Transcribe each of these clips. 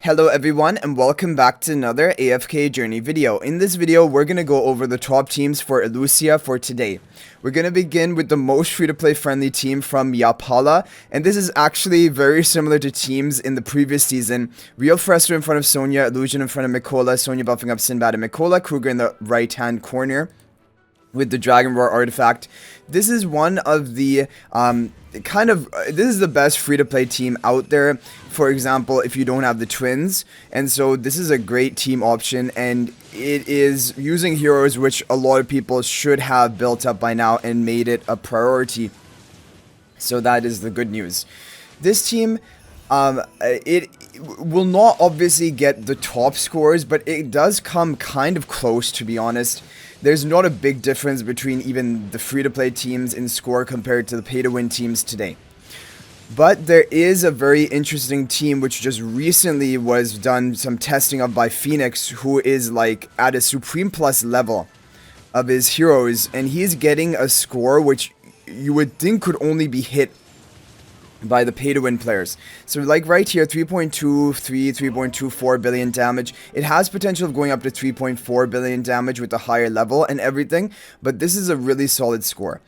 Hello everyone and welcome back to another AFK journey video. In this video, we're going to go over the top teams for Illucia for today. We're going to begin with the most free-to-play friendly team from Yapala, and this is actually very similar to teams in the previous season. Real Fresco in front of Sonya, Illusion in front of Mikola, Sonya buffing up Sinbad and Mikola, Kruger in the right-hand corner with the Dragonroar artifact. This is one of the this is the best free-to-play team out there. For example, if you don't have the twins, and so this is a great team option, and it is using heroes which a lot of people should have built up by now and made it a priority. So that is the good news. This team, it will not obviously get the top scores, but it does come kind of close, to be honest. There's not a big difference between even the free-to-play teams in score compared to the pay-to-win teams today. But there is a very interesting team which just recently was done some testing of by Phoenix, who is like at a Supreme Plus level of his heroes, and he's getting a score which you would think could only be hit by the pay-to-win players. So like right here, 3.23, 3.24 billion damage. It has potential of going up to 3.4 billion damage with the higher level and everything, but this is a really solid score.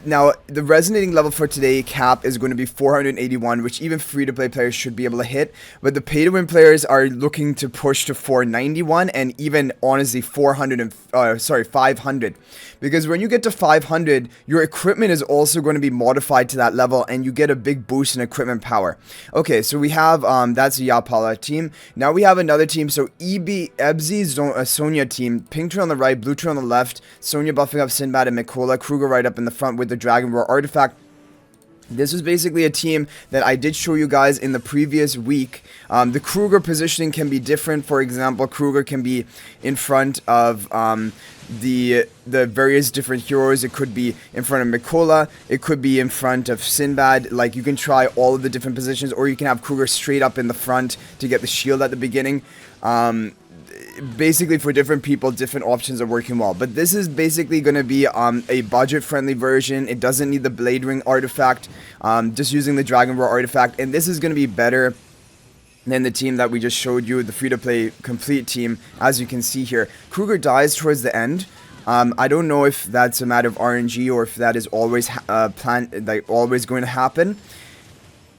Now, the resonating level for today cap is going to be 481, which even free-to-play players should be able to hit. But the pay-to-win players are looking to push to 491 and even, honestly, 500. Because when you get to 500, your equipment is also going to be modified to that level, and you get a big boost in equipment power. Okay, so we have, that's a Yapala team. Now we have another team, so Ebzy's Sonya team. Pink tree on the right, blue tree on the left. Sonya buffing up Sinbad and Mikola. Kruger right up in the front with the Dragonroar artifact. This was basically a team that I did show you guys in the previous week. The Kruger positioning can be different. For example, Kruger can be in front of the various different heroes. It could be in front of Mikola. It could be in front of Sinbad. Like, you can try all of the different positions, or you can have Kruger straight up in the front to get the shield at the beginning. Basically, for different people, different options are working well. But this is basically going to be a budget-friendly version. It doesn't need the Bladering artifact, just using the Dragonroar artifact. And this is going to be better than the team that we just showed you, the free-to-play complete team, as you can see here. Kruger dies towards the end. I don't know if that's a matter of RNG or if that is always always going to happen.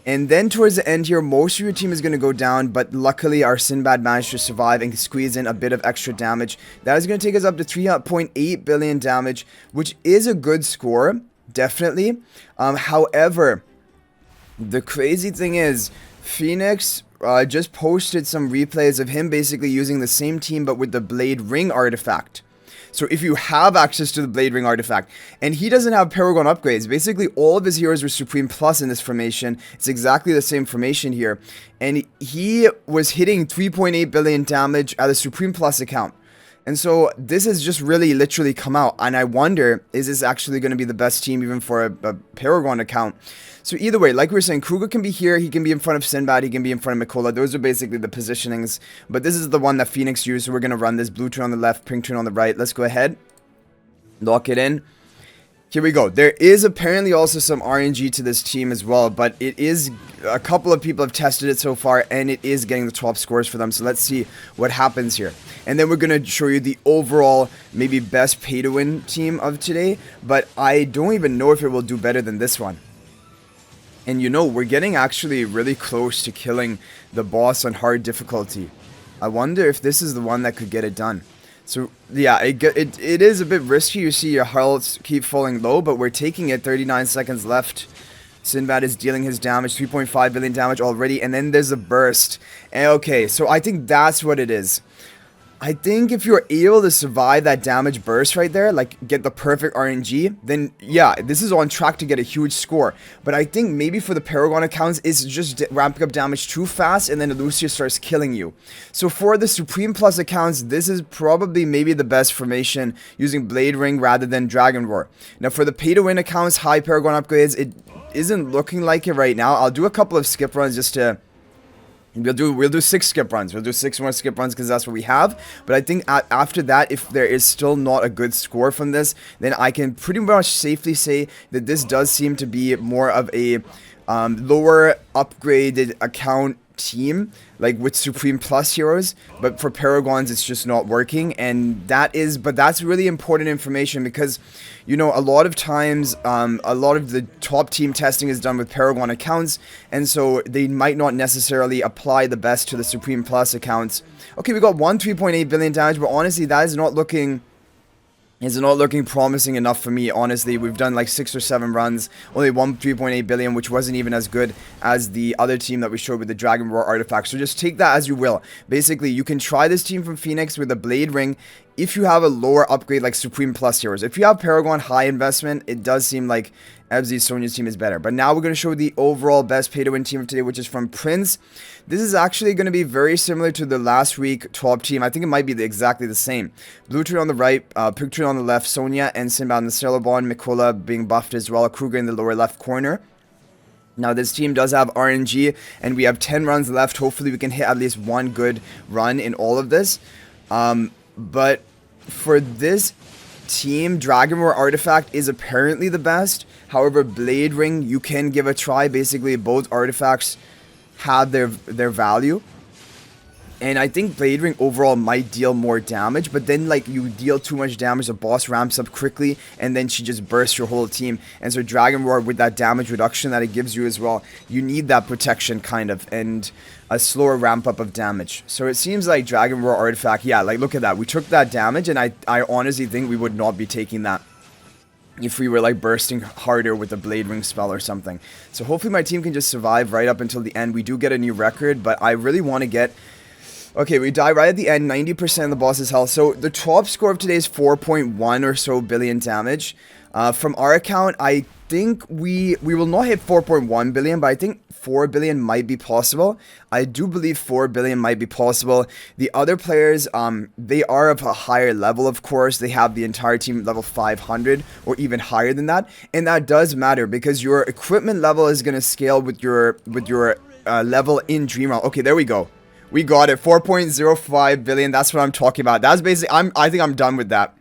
And then towards the end here, most of your team is going to go down, but luckily our Sinbad managed to survive and squeeze in a bit of extra damage. That is going to take us up to 3.8 billion damage, which is a good score, definitely. However, the crazy thing is, Phoenix just posted some replays of him basically using the same team, but with the Bladering artifact. So if you have access to the Bladering artifact, and he doesn't have Paragon upgrades, basically all of his heroes were Supreme Plus in this formation. It's exactly the same formation here. And he was hitting 3.8 billion damage at a Supreme Plus account. And so this has just really literally come out, and I wonder, is this actually going to be the best team even for a Paragon account? So either way, like we were saying, Kruger can be here, he can be in front of Sinbad, he can be in front of Mikola. Those are basically the positionings, but this is the one that Phoenix used, so we're going to run this blue turn on the left, pink turn on the right. Let's go ahead, lock it in. Here we go. There is apparently also some RNG to this team as well, but it is, a couple of people have tested it so far, and it is getting the top scores for them. So let's see what happens here. And then we're going to show you the overall, maybe best pay-to-win team of today, but I don't even know if it will do better than this one. And you know, we're getting actually really close to killing the boss on hard difficulty. I wonder if this is the one that could get it done. So yeah, it is a bit risky. You see your health keep falling low, but we're taking it. 39 seconds left. Sinbad is dealing his damage, 3.5 billion damage already, and then there's a burst. And okay, so I think that's what it is. I think if you're able to survive that damage burst right there, like get the perfect RNG, then yeah, this is on track to get a huge score. But I think maybe for the Paragon accounts, it's just ramping up damage too fast, and then Illucia starts killing you. So for the Supreme Plus accounts, this is probably maybe the best formation, using Bladering rather than Dragonroar. Now for the pay-to-win accounts, high Paragon upgrades, it isn't looking like it right now. I'll do a couple of skip runs just to... We'll do 6 skip runs. We'll do 6 more skip runs because that's what we have. But I think after that, if there is still not a good score from this, then I can pretty much safely say that this does seem to be more of a lower upgraded account team, like with Supreme Plus heroes, but for Paragons it's just not working. And but that's really important information, because you know, a lot of times a lot of the top team testing is done with Paragon accounts, and so they might not necessarily apply the best to the Supreme Plus accounts. Okay, we got 3.8 billion damage, but honestly that is not looking promising enough for me. Honestly, we've done like 6 or 7 runs, only 3.8 billion, which wasn't even as good as the other team that we showed with the Dragonroar artifact. So just take that as you will. Basically, you can try this team from Phoenix with a Bladering if you have a lower upgrade like Supreme Plus heroes. If you have Paragon high investment, it does seem like FZ Sonya's team is better. But now we're going to show the overall best pay to win team of today, which is from Prince. This is actually going to be very similar to the last week top team. I think it might be exactly the same. Blue Tree on the right, Pig Tree on the left, Sonya and Sinbad in the Cerebon, Mikola being buffed as well, Kruger in the lower left corner. Now this team does have RNG, and we have 10 runs left. Hopefully we can hit at least one good run in all of this. But for this team, Dragonroar artifact is apparently the best. However, Bladering you can give a try. Basically both artifacts have their value, and I think Bladering overall might deal more damage, but then like you deal too much damage, the boss ramps up quickly and then she just bursts your whole team. And so Dragonroar, with that damage reduction that it gives you as well, you need that protection kind of, and a slower ramp up of damage. So it seems like Dragonroar artifact, yeah, like look at that, we took that damage, and I honestly think we would not be taking that if we were like bursting harder with a Bladering spell or something. So hopefully my team can just survive right up until the end. We do get a new record, but I really want to get... Okay, we die right at the end, 90% of the boss's health. So the top score of today is 4.1 or so billion damage. From our account, I think we will not hit 4.1 billion, but I think 4 billion might be possible. I do believe 4 billion might be possible. The other players, they are of a higher level, of course. They have the entire team at level 500 or even higher than that. And that does matter, because your equipment level is going to scale with your level in Dream Realm. Okay, there we go. We got it. 4.05 billion. That's what I'm talking about. That's basically... I think I'm done with that.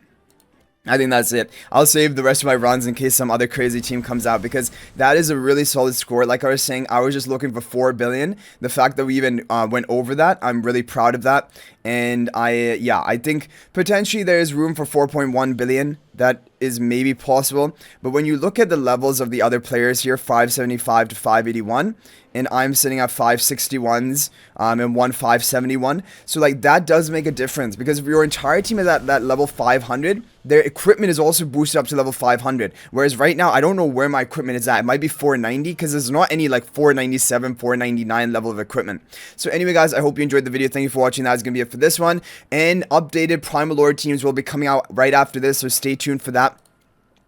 I think that's it. I'll save the rest of my runs in case some other crazy team comes out, because that is a really solid score. Like I was saying, I was just looking for 4 billion. The fact that we even went over that, I'm really proud of that. And I think potentially there is room for 4.1 billion. That is maybe possible. But when you look at the levels of the other players here, 575 to 581, and I'm sitting at 561s and 571. So like that does make a difference, because if your entire team is at that level 500, their equipment is also boosted up to level 500. Whereas right now, I don't know where my equipment is at. It might be 490, because there's not any like 497, 499 level of equipment. So anyway, guys, I hope you enjoyed the video. Thank you for watching. That is going to be it for this one. And updated Primal Lord teams will be coming out right after this, so stay tuned for that.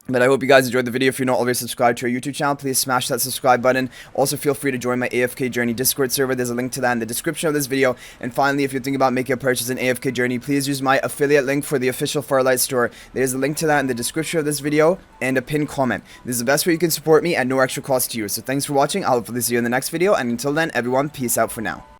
But I hope you guys enjoyed the video. If you're not already subscribed to our YouTube channel, please smash that subscribe button. Also, feel free to join my AFK Journey Discord server. There's a link to that in the description of this video. And finally, if you're thinking about making a purchase in AFK Journey, please use my affiliate link for the official Farlight store. There's a link to that in the description of this video and a pinned comment. This is the best way you can support me at no extra cost to you. So thanks for watching. I'll hopefully see you in the next video. And until then, everyone, peace out for now.